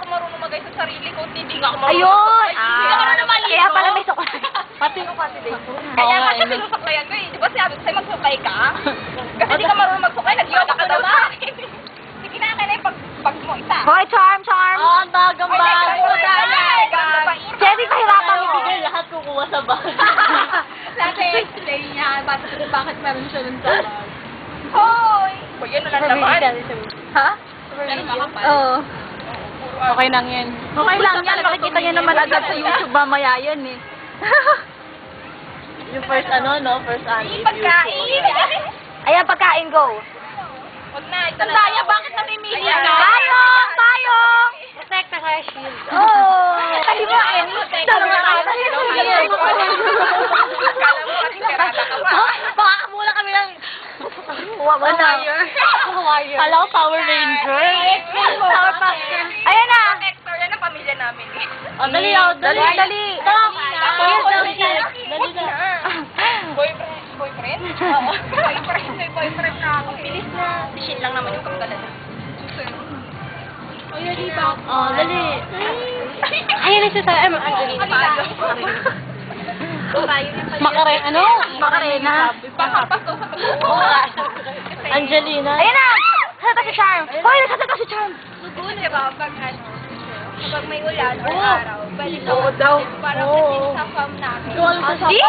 ako marunong magay sa sarili ko, hindi nga ako marunong. Ayun! Hindi ako marunong maligo. Kaya pala may suklay. Pati din. Kaya nga kasi sinusuklayan ko eh. Di ba sabi ko sa'yo magsuklay ka? Kasi di ka marunong magsuklay, nag-yoga ka daw sa akin. Sige na, kaya na yung pag mo isa. Hoy, charm! Ang bagang bag. Jessie, pahirapan mo. Ibigay lahat kukuha sa bag. Kasi explain niya bakit meron siya nun sa bag. Hoy! O yun na lang naman. Ha? Pero makapal. Oo. Okay lang yan. Okay lang yan. Makikita niyo naman agad sa YouTube mamaya yun eh. Yung first first Hindi pagkain. Ayan, pagkain, go. Huwag na, ito na. Sandaya, bakit namimili Ayan. ka? Payong! Payong! Protect the hair shield. Oo! Kasi mo, eh. Kala mo kasi karata ka pa. Baka mula kami ng Warrior. Kala ko Power Ranger. Power Pack. Ayan na! Hector, yan ang pamilya namin. O, dali. Dali. Dali na. Boyfriend? Oo. May boyfriend na ako. Bilis na. Shit lang naman yung kamagalan na. Oh, dali. Ayan na siya sa Macarena. Macarena. Papasto sa pag-uwa. Angelina. Ayan na! Nasata si Charm. Hoy, nasata si Charm. Sugo, di ba? Kapag may ulan or araw, pwede daw. Parang kasi sa farm namin. Ikaw alam sa Di!